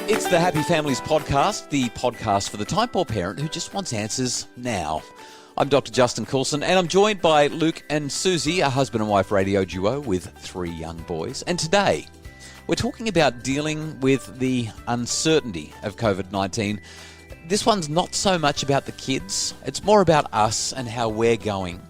It's the Happy Families Podcast, the podcast for the type-poor parent who just wants answers now. I'm Dr. Justin Coulson, and I'm joined by Luke and Susie, a husband and wife radio duo with 3 young boys. And today, we're talking about dealing with the uncertainty of COVID-19. This one's not so much about the kids, it's more about us and how we're going.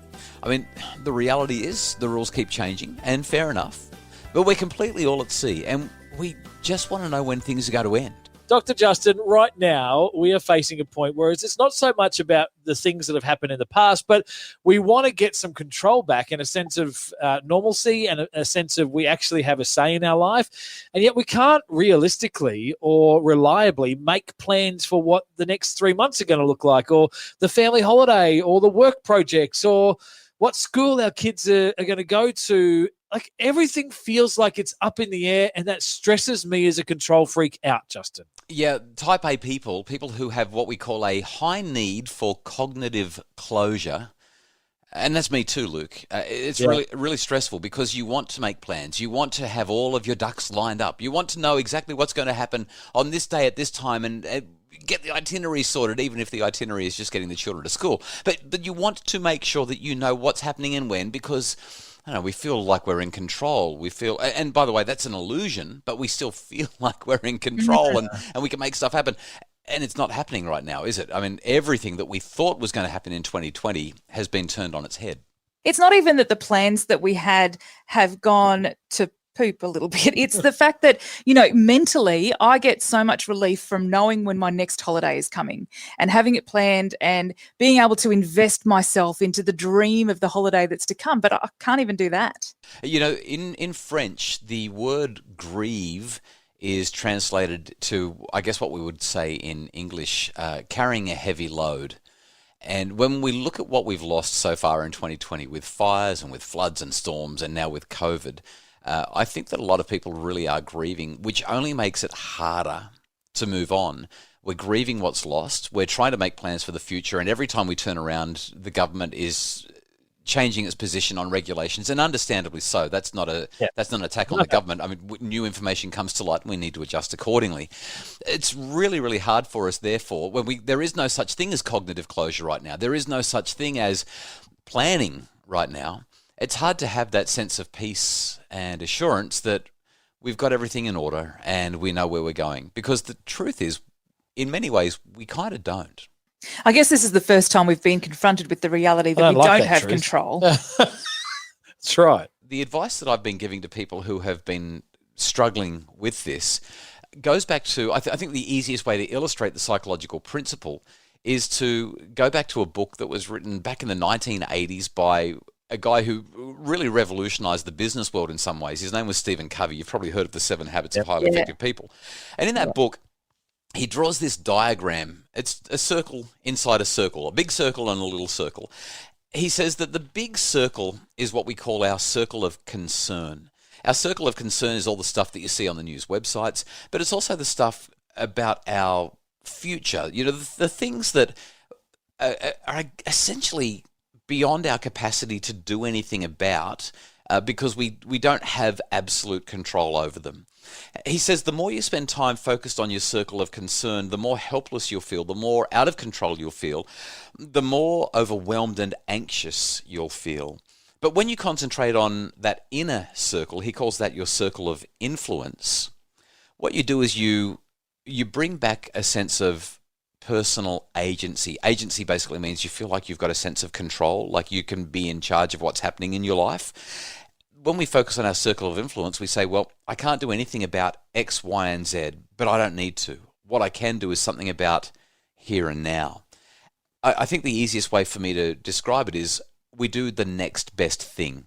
I mean, the reality is the rules keep changing, and fair enough, but we're completely all at sea, and we just want to know when things are going to end. Dr. Justin, right now we are facing a point where it's not so much about the things that have happened in the past, but we want to get some control back and a sense of normalcy and a sense of we actually have a say in our life. And yet we can't realistically or reliably make plans for what the next 3 months are going to look like, or the family holiday, or the work projects, or what school our kids are going to go to. Like, everything feels like it's up in the air, and that stresses me as a control freak out, Justin. Yeah, type A people who have what we call a high need for cognitive closure, and that's me too, Luke. It's really stressful because you want to make plans. You want to have all of your ducks lined up. You want to know exactly what's going to happen on this day at this time and get the itinerary sorted, even if the itinerary is just getting the children to school. But you want to make sure that you know what's happening and when, because I don't know, we feel like we're in control. We feel, and by the way, that's an illusion, but we still feel like we're in control and we can make stuff happen. And it's not happening right now, is it? I mean, everything that we thought was going to happen in 2020 has been turned on its head. It's not even that the plans that we had have gone to poop a little bit. It's the fact that, mentally I get so much relief from knowing when my next holiday is coming and having it planned and being able to invest myself into the dream of the holiday that's to come. But I can't even do that. In French, the word grieve is translated to, I guess, what we would say in English, carrying a heavy load. And when we look at what we've lost so far in 2020 with fires and with floods and storms and now with COVID, I think that a lot of people really are grieving, which only makes it harder to move on. We're grieving what's lost. We're trying to make plans for the future. And every time we turn around, the government is changing its position on regulations, and understandably so. That's not an attack on the government. I mean, new information comes to light and we need to adjust accordingly. It's really, really hard for us, therefore, when there is no such thing as cognitive closure right now. There is no such thing as planning right now. It's hard to have that sense of peace and assurance that we've got everything in order and we know where we're going. Because the truth is, in many ways, we kind of don't. I guess this is the first time we've been confronted with the reality that we don't have control. That's right. The advice that I've been giving to people who have been struggling with this goes back to, I think the easiest way to illustrate the psychological principle is to go back to a book that was written back in the 1980s by a guy who really revolutionized the business world in some ways. His name was Stephen Covey. You've probably heard of the 7 Habits of Highly Effective People. And in that book, he draws this diagram. It's a circle inside a circle, a big circle and a little circle. He says that the big circle is what we call our circle of concern. Our circle of concern is all the stuff that you see on the news websites, but it's also the stuff about our future. The things that are essentially beyond our capacity to do anything about because we don't have absolute control over them. He says the more you spend time focused on your circle of concern, the more helpless you'll feel, the more out of control you'll feel, the more overwhelmed and anxious you'll feel. But when you concentrate on that inner circle, he calls that your circle of influence, what you do is you bring back a sense of personal agency. Agency basically means you feel like you've got a sense of control, like you can be in charge of what's happening in your life. When we focus on our circle of influence, we say, well, I can't do anything about X, Y, and Z, but I don't need to. What I can do is something about here and now. I think the easiest way for me to describe it is we do the next best thing.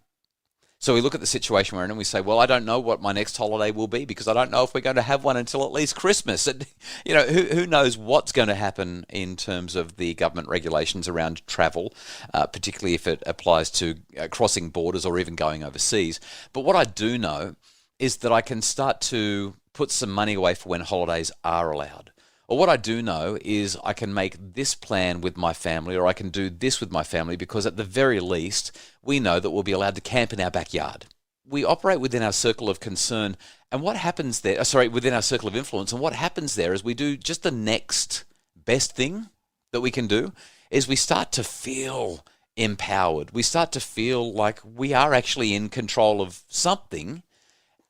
So we look at the situation we're in and we say, well, I don't know what my next holiday will be because I don't know if we're going to have one until at least Christmas. And, who knows what's going to happen in terms of the government regulations around travel, particularly if it applies to crossing borders or even going overseas. But what I do know is that I can start to put some money away for when holidays are allowed. Or what I do know is I can make this plan with my family, or I can do this with my family, because at the very least, we know that we'll be allowed to camp in our backyard. we operate within our circle of concern, and what happens there, within our circle of influence, and what happens there is we do just the next best thing that we can do is we start to feel empowered. We start to feel like we are actually in control of something.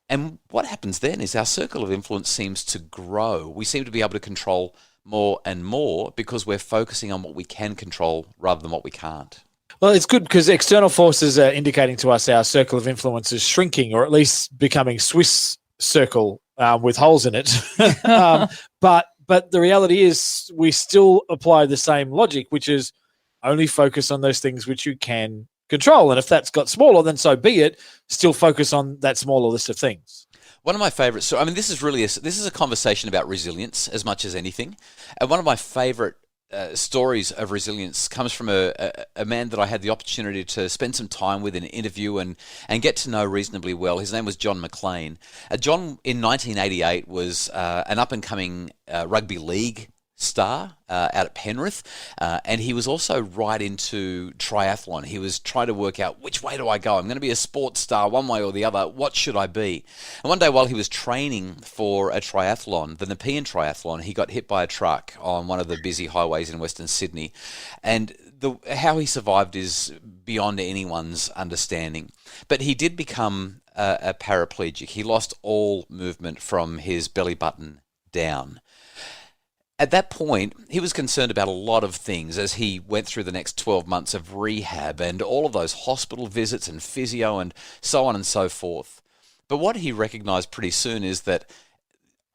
And what happens then is our circle of influence seems to grow. We seem to be able to control more and more because we're focusing on what we can control rather than what we can't. Well, it's good because external forces are indicating to us our circle of influence is shrinking, or at least becoming Swiss circle with holes in it. But the reality is we still apply the same logic, which is only focus on those things which you can control. And if that's got smaller, then so be it. Still focus on that smaller list of things. One of my favorites, so I mean, this is a conversation about resilience as much as anything. And one of my favorite stories of resilience comes from a man that I had the opportunity to spend some time with in an interview and get to know reasonably well. His name was John McLean. John, in 1988, was an up-and-coming rugby league star out at Penrith, and he was also right into triathlon. He was trying to work out, which way do I go? I'm going to be a sports star one way or the other. What should I be? And one day while he was training for a triathlon, the Nepean triathlon, he got hit by a truck on one of the busy highways in Western Sydney. And how he survived is beyond anyone's understanding. But he did become a paraplegic. He lost all movement from his belly button down. At that point, he was concerned about a lot of things as he went through the next 12 months of rehab and all of those hospital visits and physio and so on and so forth. But what he recognized pretty soon is that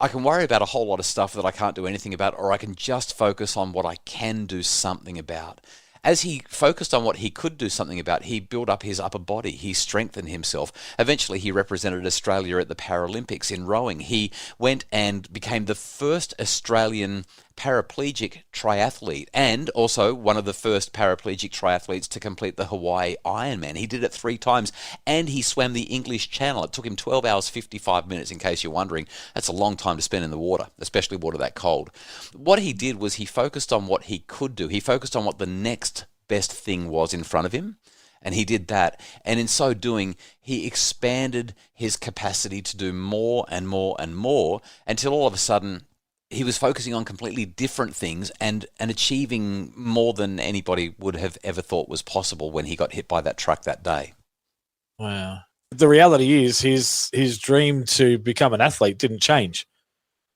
I can worry about a whole lot of stuff that I can't do anything about, or I can just focus on what I can do something about. As he focused on what he could do something about, he built up his upper body. He strengthened himself. Eventually, he represented Australia at the Paralympics in rowing. He went and became the first Australian paraplegic triathlete and also one of the first paraplegic triathletes to complete the Hawaii Ironman. He did it 3 times and he swam the English Channel. It took him 12 hours, 55 minutes, in case you're wondering. That's a long time to spend in the water, especially water that cold. What he did was he focused on what he could do. He focused on what the next best thing was in front of him. And he did that. And in so doing, he expanded his capacity to do more and more and more until all of a sudden he was focusing on completely different things and achieving more than anybody would have ever thought was possible when he got hit by that truck that day. Wow. The reality is his dream to become an athlete didn't change.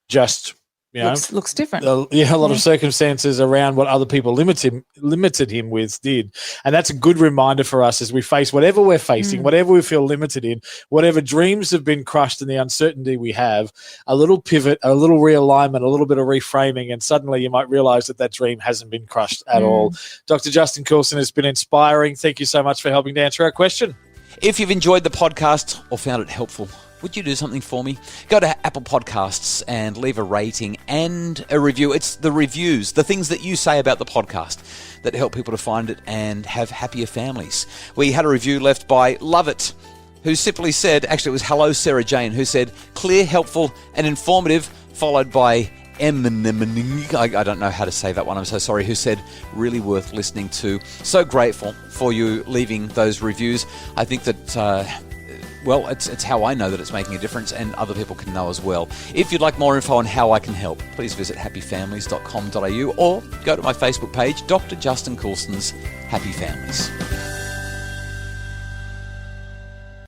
Just, looks different. A lot of circumstances around what other people limited him with did. And that's a good reminder for us as we face whatever we're facing, whatever we feel limited in, whatever dreams have been crushed in the uncertainty we have, a little pivot, a little realignment, a little bit of reframing, and suddenly you might realize that dream hasn't been crushed at all. Dr. Justin Coulson has been inspiring. Thank you so much for helping to answer our question. If you've enjoyed the podcast or found it helpful, would you do something for me? Go to Apple Podcasts and leave a rating and a review. It's the reviews, the things that you say about the podcast that help people to find it and have happier families. We had a review left by Love It, who simply said, actually it was Hello Sarah Jane, who said, clear, helpful and informative, followed by I don't know how to say that one, I'm so sorry, who said, really worth listening to. So grateful for you leaving those reviews. I think that it's how I know that it's making a difference, and other people can know as well. If you'd like more info on how I can help, please visit happyfamilies.com.au or go to my Facebook page, Dr. Justin Coulson's Happy Families.